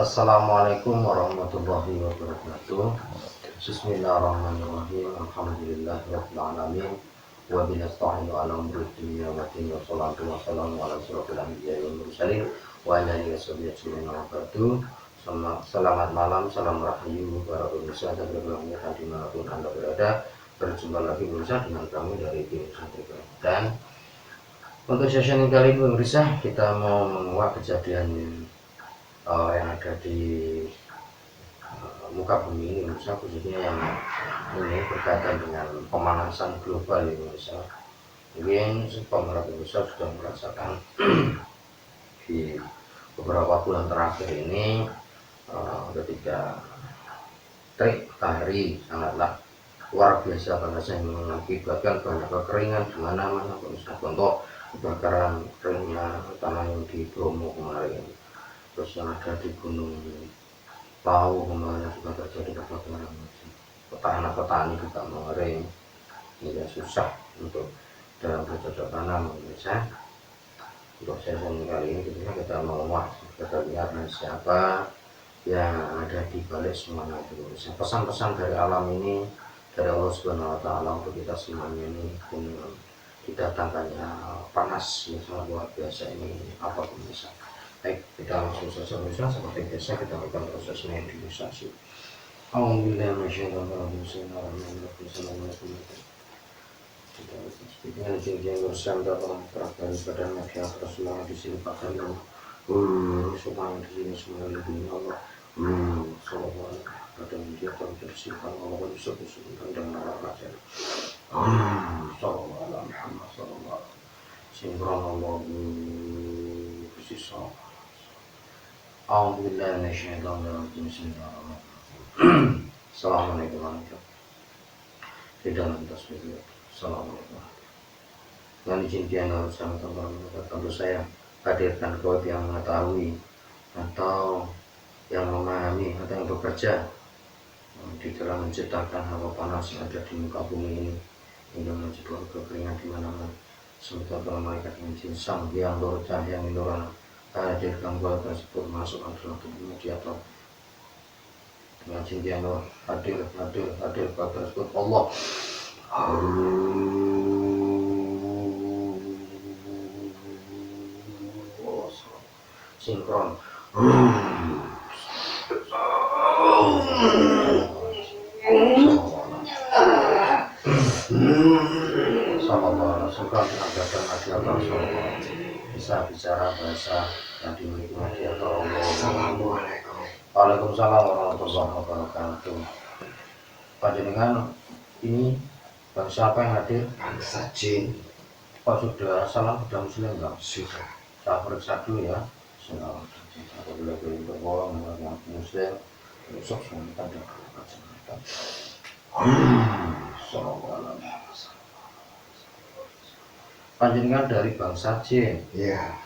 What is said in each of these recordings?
Assalamualaikum warahmatullahi wabarakatuh. Bismillahirrahmanirrahim. Alhamdulillahirabbil alamin. Wa binasta'inu ala umuri dunya wa din wa salatu wassalamu ala asyrofil anbiya'i wal mursalin wa ala alihi washabbihi wa ba'du. Selamat malam, salam rahayu para pemirsa dan berbahagia dimanapun Anda berada. Berjumpa lagi pemirsa dengan kami dari tim Santrikan. Dan untuk sesi kali ini pemirsa, kita mau menguak kejadian yang ada di muka bumi ini pemirsa, khususnya yang ini berkaitan dengan pemanasan global ini pemirsa. Mungkin pemerintah pemirsa sudah merasakan di beberapa bulan terakhir ini ketika terik matahari sangatlah luar biasa panasnya yang mengakibatkan banyak kekeringan di mana-mana pemirsa. Contoh kebakaran keringnya tanah yang di Bromo kemarin, terus yang ada di Gunung Lawu kemarin juga terjadi kebakaran. Petani juga mengering, ya susah untuk dalam bercocok tanam pemirsa. Untuk sesi kali ini kita mau kita lihat siapa yang ada di balik semuanya itu pemirsa. Pesan-pesan dari alam ini dari Allah Subhanahu wa Ta'ala untuk kita semuanya ini, dengan didatangkannya panas yang sangat luar biasa ini apa pemirsa. Baik, kita langsung saja pemirsa. Seperti biasa kita lakukan proses meditasasi. Alhamdulillah, dengan tinggi bersama dalam terakhir pada media semua di sini pakai semua di sini semua lebih Allah sallallahu pada media terbersihkan Allah bersih-bersihkan dan merawatnya sallallahu alaihi Muhammad sallallahu sinkronallahu bersih. Alhamdulillah, nasyhadu bismillahirrahmanirrahim. Assalamualaikum warahmatullahi wabarakatuh. Di dalam tasbih Assalamualaikum. Yang dicintai Allah tentu saya hadirkan kau yang mengetahui atau yang memahami atau yang bekerja di dalam menciptakan hawa panas yang ada di muka bumi ini hingga menciptakan kekeringan di mana-mana. Semoga para malaikat yang jinsang yang lor cahaya yang lorana hadirkan kau tersebut masuk adalah tubuh mediator dengan cinta Allah hadir kau tersebut Allah sinkron bisa bicara bahasa yang dimiliki mediator Allah. Assalamualaikum. Waalaikumsalam warahmatullahi wabarakatuh. Panjenengan ini bangsa apa yang hadir? Bangsa jin. Pak sudah salam, sudah muslim enggak? Sudah. Saya periksa dulu ya. Salam. Apabila berita orang yang muslim, besok semua kita ada kata. Assalamualaikum. Panjenengan dari bangsa jin. Iya.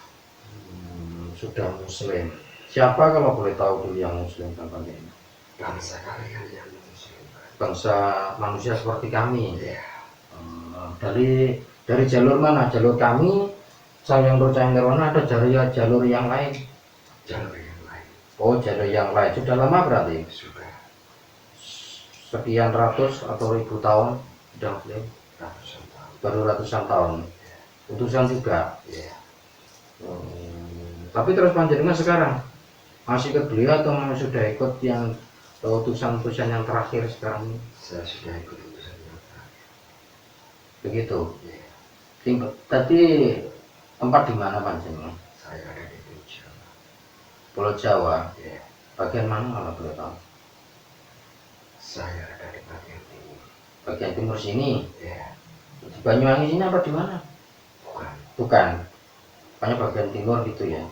Sudah muslim. Siapa kalau boleh tahu dulu yang muslim dan panjenengan? Bangsa kalian yang muslim. Bangsa manusia seperti kami. Iya. Dari jalur mana? Jalur kami, yang percaya nirwana, ada jalur yang lain. Jalur yang lain. Oh, jalur yang lain. Sudah lama berarti? Sudah. Sekian ratus atau ribu tahun sudah muslim? Ratusan tahun. Baru ratusan tahun. Utusan juga. Iya. Tapi terus panjenengan sekarang masih ikut beliau atau sudah ikut yang utusan-utusan yang terakhir sekarang ini? Saya sudah ikut utusan yang terakhir. Begitu. Iya. Tadi tempat di mana panjenengan? Saya ada di Pulau Jawa. Pulau Jawa. Iya. Bagian mana kalau boleh tahu? Saya ada di bagian timur. Bagian timur sini. Iya. Di Banyuwangi sini apa di mana? Bukan. Pokoknya bagian timur gitu ya.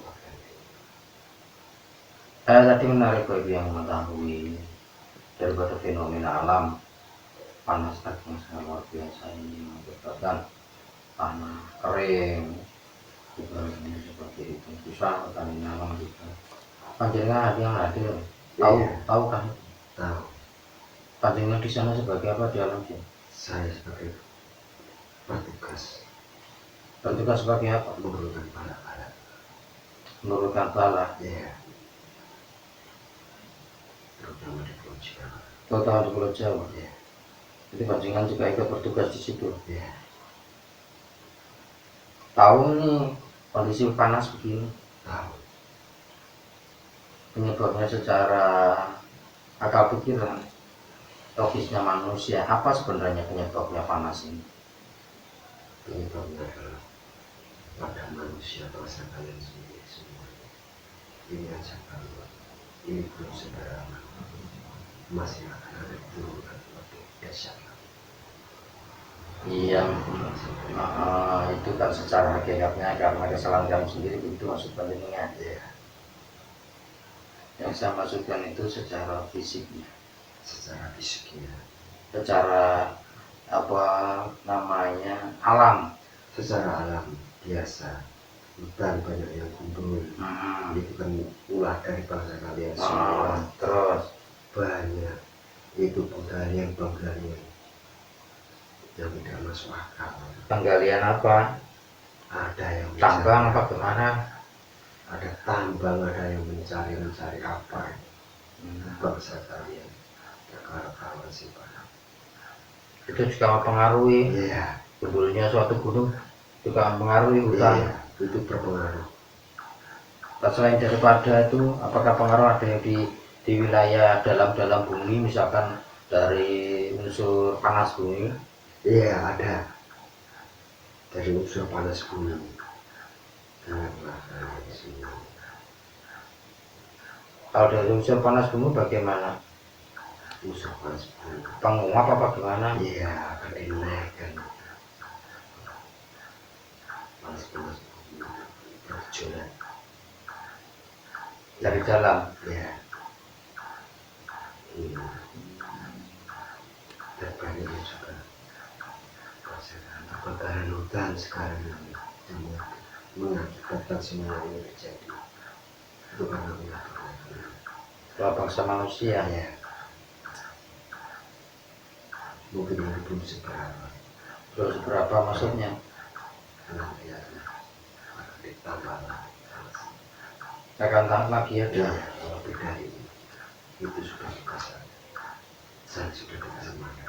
Tadi menarik bagi yang mengetahui daripada fenomena alam panas yang sangat luar biasa ini menyebabkan tanah kering ibaratnya seperti itu, susah petani nanam juga. Panjenengan yang hadir tahu kan? Tahu. Panjenengan di sana sebagai apa di alam jin? Saya sebagai bertugas sebagai apa? menurunkan bala-bala. Menurunkan bala. Iya. terutama di Pulau Jawa. terutama di Pulau Jawa. Ya, Jadi panjenengan juga ikut bertugas di situ. ya, Tahu nih kondisi panas begini, tahu. penyebabnya secara akal pikiran, logisnya manusia, apa sebenarnya penyebabnya panas ini? Penyebabnya adalah pada manusia bangsa kalian sendiri semua. Ini aja kalau ini belum sederhana, masih akan ada turunan lebih dahsyat lagi. Iya, itu kan secara hakikatnya karena kesalahan kamu sendiri, itu maksud panjenengan. Ya, Yang saya maksudkan itu secara fisiknya, secara fisiknya, secara apa namanya alam. secara alam biasa, hutan banyak yang gundul. Itu kan ulah dari bangsa kalian semua. Terus Banyak itu penggalian yang tidak masuk akal. penggalian apa? Ada yang Tambang mencari apa gimana? ada tambang, ada yang mencari apa bangsa kalian kawan sih Pak. Itu juga mempengaruhi Iya, gundulnya suatu gunung, juga mempengaruhi hutan. iya, itu berpengaruh. Selain daripada itu, apakah pengaruh ada yang di wilayah dalam bumi, misalkan dari unsur panas bumi? Iya, ada dari unsur panas bumi. Karena kalian semua Kalau dari unsur panas bumi bagaimana? unsur panas bumi. Penguap apa gimana? Iya, akan dinaikkan. Panas bumi berjalan Dari dalam. ya. Terbanyak juga kebakaran hutan sekarang ini mengakibatkan semua ini terjadi. Itu karena Kalau bangsa manusia, ya, mungkin ini belum seberapa. terus berapa maksudnya? Nanti akan ditambah lagi. Akan tak lagi Ya, ada. lebih dari itu sudah dikasih. Saya sudah dikasih makan.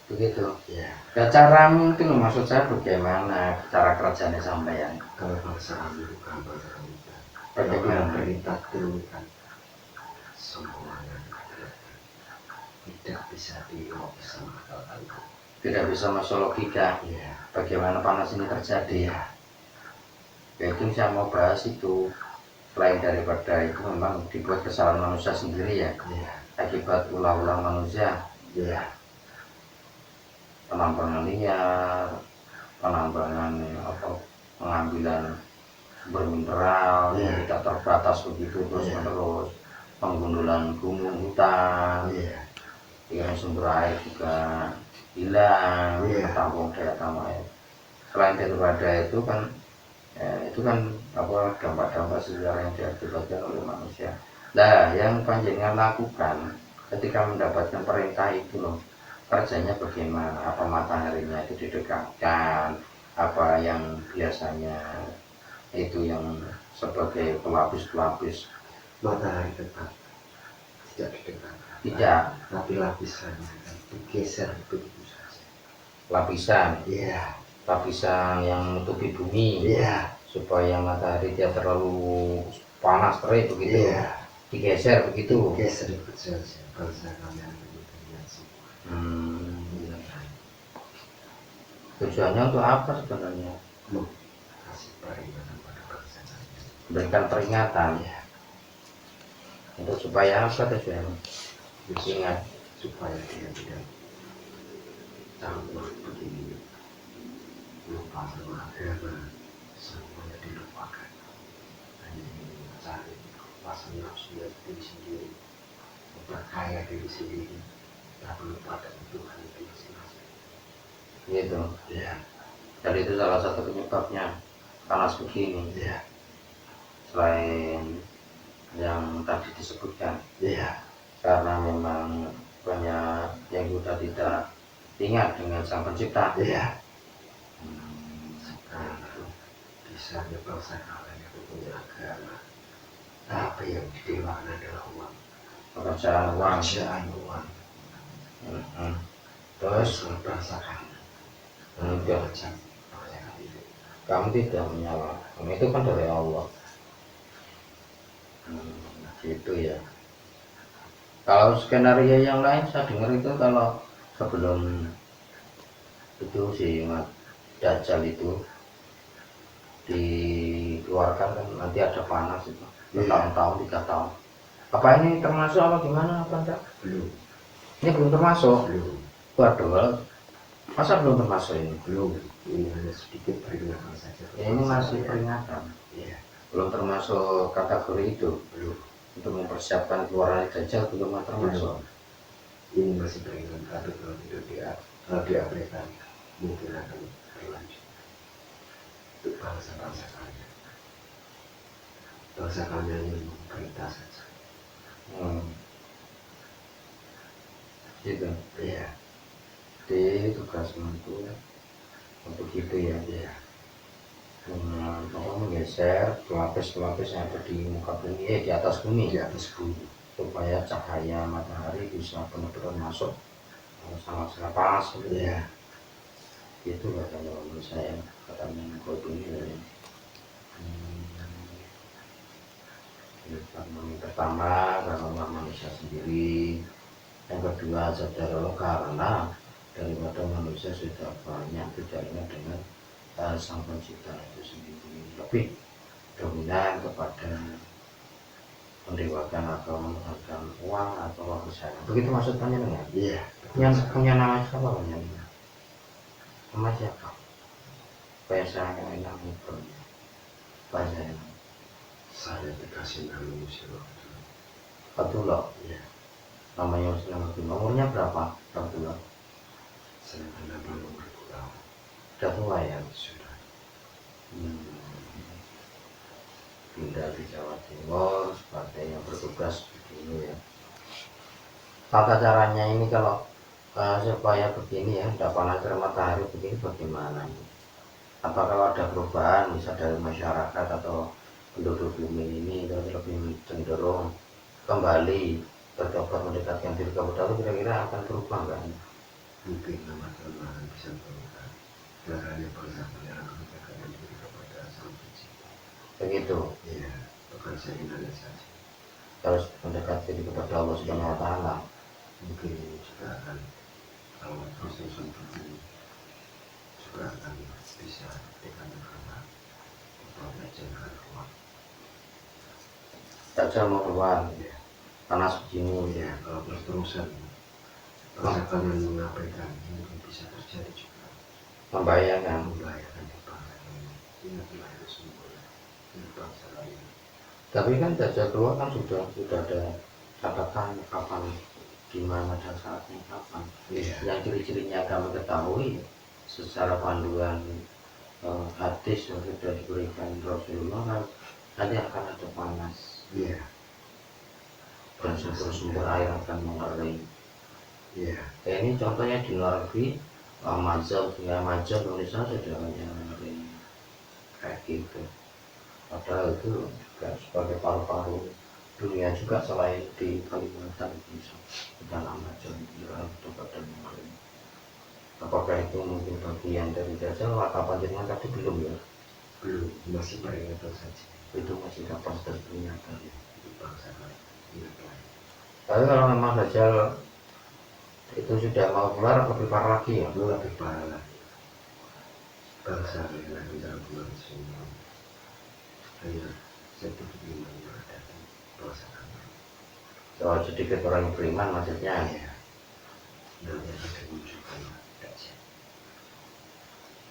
Begitu. Ya, Ya caramu itu maksud saya bagaimana cara kerjanya sampean? kalau bangsa kami bukan bangsa kami. Bagaimana? Perintah turunkan semuanya tidak bisa dilogis sama akal kami. Tidak bisa masuk logika Ya, bagaimana panas ini terjadi. ya, Yaitu saya mau bahas itu, selain daripada itu memang dibuat kesalahan manusia sendiri ya, ya, akibat ulah-ulah manusia, ya, penambangan liar, penambangan pengambilan sumber mineral yang tidak terbatas begitu terus menerus, penggundulan gunung hutan, ya, yang sumber air juga hilang, tertampung daya tampung air. Selain daripada itu kan dampak-dampak sejarah yang diakibatkan oleh manusia. Nah, yang panjenengan lakukan ketika mendapatkan perintah itu loh, kerjanya bagaimana? Apa mataharinya itu didekatkan? Apa yang biasanya itu yang sebagai pelapis-pelapis? matahari tetap tidak didekatkan. Tidak. Tapi lapisannya kan digeser begitu saja. Lapisan. Iya. Lapisan yang menutupi bumi. Iya. Supaya matahari tidak terlalu panas terik begitu. Iya. Digeser begitu. Digeser begitu saja. Bangsa kalian begitu semua. Iya. Tujuannya untuk apa sebenarnya? Kasih peringatan pada bangsa kalian. Berikan peringatan. Iya. Untuk supaya apa tujuannya? Ingat. Supaya dia tidak campur begini. Lupa sama agama. Semuanya dilupakan. Hanya ingin mencari kepuasan nafsu diri sendiri, memperkaya diri sendiri, tapi lupa dengan Tuhan itu masing-masing. Gitu. Ya, Jadi itu salah satu penyebabnya panas begini. ya, Selain yang tadi disebutkan, ya, karena memang banyak yang sudah tidak ingat dengan Sang Pencipta. ya. Sekarang itu bisa bangsa kalian itu punya agama, Apa yang didewakan adalah uang, pekerjaan uang. pekerjaan uang. Terus Merasakan enggak, macam merasakan itu. kamu tidak menyalahkan, itu kan dari Allah. Gitu ya. Kalau skenario yang lain saya dengar itu kalau sebelum itu si Dajjal itu dikeluarkan kan nanti ada panas itu bertahun-tahun 3 tahun. Apa ini termasuk apa gimana apa enggak? Belum. Ini belum termasuk. Belum. Waduh, masa belum termasuk ini? Belum. Ini hanya sedikit peringatan saja. Ya, ini masih peringatan. Iya. Belum termasuk kategori itu. Belum. Untuk mempersiapkan keluaran Dajjal belum termasuk. Ini masih peringatan, tapi kalau diabaikan mungkin akan berlanjut. Untuk bangsa-bangsa kalian. Bangsa kalian yang perintah saja. Gitu. Iya. Di tugas itu untuk itu ya. Iya. Menggeser pelapis-pelapis yang ada di muka bumi, di atas bumi, supaya cahaya matahari bisa benar-benar masuk sangat-sangat panas gitu ya. Itu katanya menurut saya, katanya ini. Pertama karena manusia sendiri, yang kedua saudara karena daripada manusia sudah banyak tidak ingat dengan sang pencipta itu sendiri, tapi dominan kepada mendewakan atau menghargai uang atau kesayang. Begitu maksudnya dengan? Iya. Punya nama siapa punya? Nama siapa? Supaya saya enak ngobrolnya. Supaya saya dikasih nama Muslim Abdullah. Iya. Namanya Muslim Abdullah. Umurnya berapa Abdullah? Saya pernah belum berpulau. Sudah tua ya? Sudah. Pindah di Jawa Timur sebagai yang bertugas begini ya. Tata caranya ini kalau supaya begini ya, tidak panas terik matahari begini bagaimana? Apa kalau ada perubahan bisa dari masyarakat atau penduduk bumi ini lebih cenderung kembali bertobat mendekatkan diri kepada Allah, kira-kira akan berubah nggak? Mungkin nama Tuhan bisa berubah. Caranya bangsa kalian mendekatkan diri kepada Sang Pencipta. Begitu. Iya, bukan seinginnya saja. Terus mendekat diri kepada Allah Subhanahu Wa Taala. Mungkin juga akan kalau terus-terusan begini juga akan bisa dikatakan karena belajar keluar. Dajjal mau keluar, panas begini. Ya, kalau terus-terusan bangsa kalian mengabaikan mungkin bisa terjadi juga. Membahayakan di bangsa kalian. Ingatlah itu semua di bangsa kalian. Tapi kan Dajjal keluar kan sudah ada catatan kapan, gimana dan saatnya kapan. Yang ciri-cirinya kami ketahui secara panduan hadis yang sudah diberikan Rasulullah kan nanti akan ada panas. Iya. Dan sumber-sumber air akan mengering. Iya. Ini contohnya di luar negeri, Amazon Indonesia sudah mengering kayak gitu. Padahal itu juga sebagai paru-paru dunia juga selain di Kalimantan bisa dan Amazon juga dan mengering. Apakah itu mungkin bagian dari Dajjal? Kapan jenengan tadi belum ya? Belum, masih peringatan saja. Itu masih kapan terperingatan ya? Di bangsa kalian. Tapi kalau memang Dajjal itu sudah mau keluar, lebih parah lagi ya? Lebih parah lagi. Bangsa kalian lagi dalam bulan semua. Hanya sedikit iman yang ada di bangsa kalian. Kalau sedikit orang yang beriman maksudnya? Iya. Nanti akan dimunculkan Dajjal.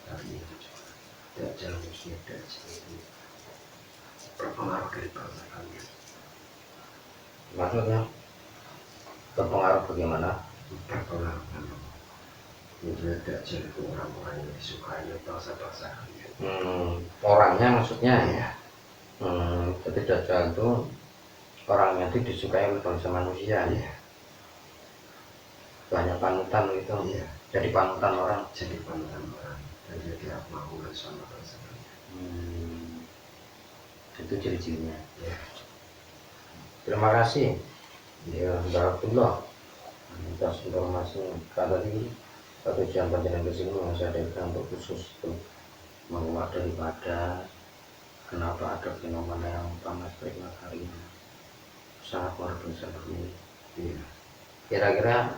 Tapi itu juga Dajjal maksudnya Dajjal itu berpengaruh dari bangsa kalian. Maksudnya berpengaruh bagaimana? Berpengaruh memang. Menjadi Dajjal itu orang-orang yang disukai oleh bangsa-bangsa kalian. Orangnya maksudnya? Iya. Jadi Dajjal itu orangnya itu disukai oleh bangsa manusia. Iya. Banyak panutan gitu. Iya. Jadi panutan orang. Jadi panutan orang. Dan dia tidak mau sama bangsa kalian. Itu ciri-cirinya. Iya. Terima kasih ya Barakallah atas informasi tadi. Tujuan panjenengan kesini mengajarkan untuk khusus itu menguat daripada kenapa ada fenomena yang panas terik matahari sangat luar biasa ini. Iya. Kira-kira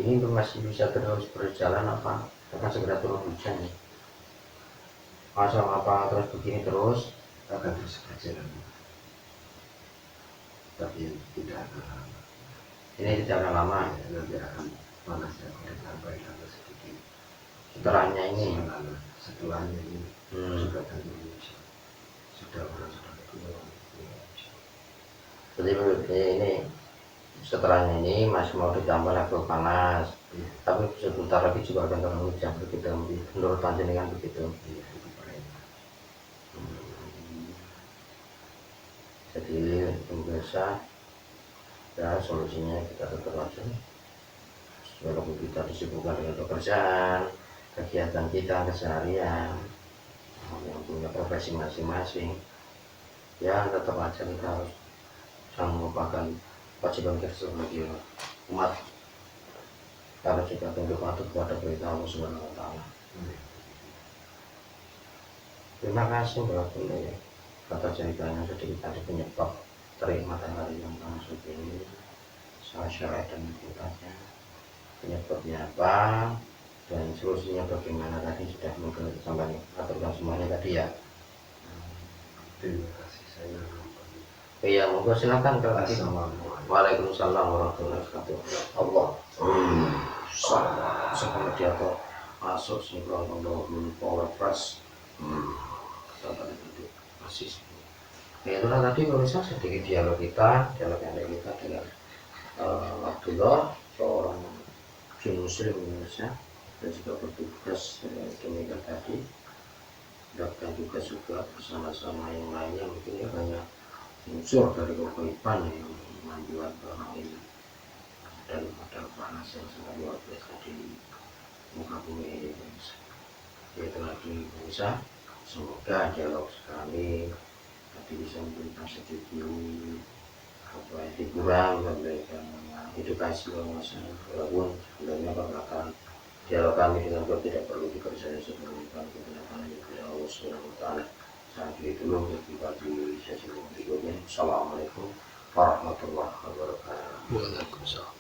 ini masih bisa terus berjalan apa akan segera turun hujan ya? Masa apa terus begini terus? Akan terus berjalan, tapi tidak akan lama. Ini tidak akan lama. Ya, nanti akan panasnya akan ditambah sedikit. Setelahnya ini. Setelahnya ini sudah tentu sudah orang sudah keluar. Jadi ini setelahnya ini masih mau ditambah level panas, tapi sebentar lagi juga akan turun hujan begitu. Menurut panjenengan begitu. Iya, itu baik. Jadi biasa ya solusinya kita tetap aja. Walaupun kita disibukkan dengan pekerjaan, kegiatan kita keseharian, yang punya profesi masing-masing, ya tetap aja kita harus jangan melupakan kewajiban kita sebagai umat, harus juga tunduk patuh kepada perintah Allah Subhanahu Wa Taala. Terima kasih Bapak atas ceritanya sedikit tadi penyebab terik matahari yang panas ini, syariat dan akibatnya, penyebabnya apa dan solusinya bagaimana tadi sudah mungkin sampai aturkan semuanya tadi ya. Terima kasih saya. Iya, monggo silakan kalau tadi. Assalamualaikum. Waalaikumsalam warahmatullahi wabarakatuh. Allah. Sebelum dia kok masuk sebelum Allah power fresh. Masih. Ya itulah tadi pemirsa sedikit dialog yang ada kita dengan Abdullah, seorang muslim Indonesia dan juga bertugas demikian tadi, dan juga bersama-sama yang lainnya mungkin ya banyak unsur dari kegaiban yang membuat orang ini daripada panas yang sangat luar biasa di muka bumi ini. Yaitu lagi bisa semoga dialog sekali tadi bisa memberikan sedikit apa hiburan, memberikan edukasi wawasan, walaupun sebenarnya perkataan dialog kami dengan Bapak tidak perlu dikerjakan sebelumnya karena itu Allah Subhanahu Wa Taala. Saat itu dulu bagi sesi berikutnya. Assalamualaikum warahmatullahi wabarakatuh. Waalaikumsalam.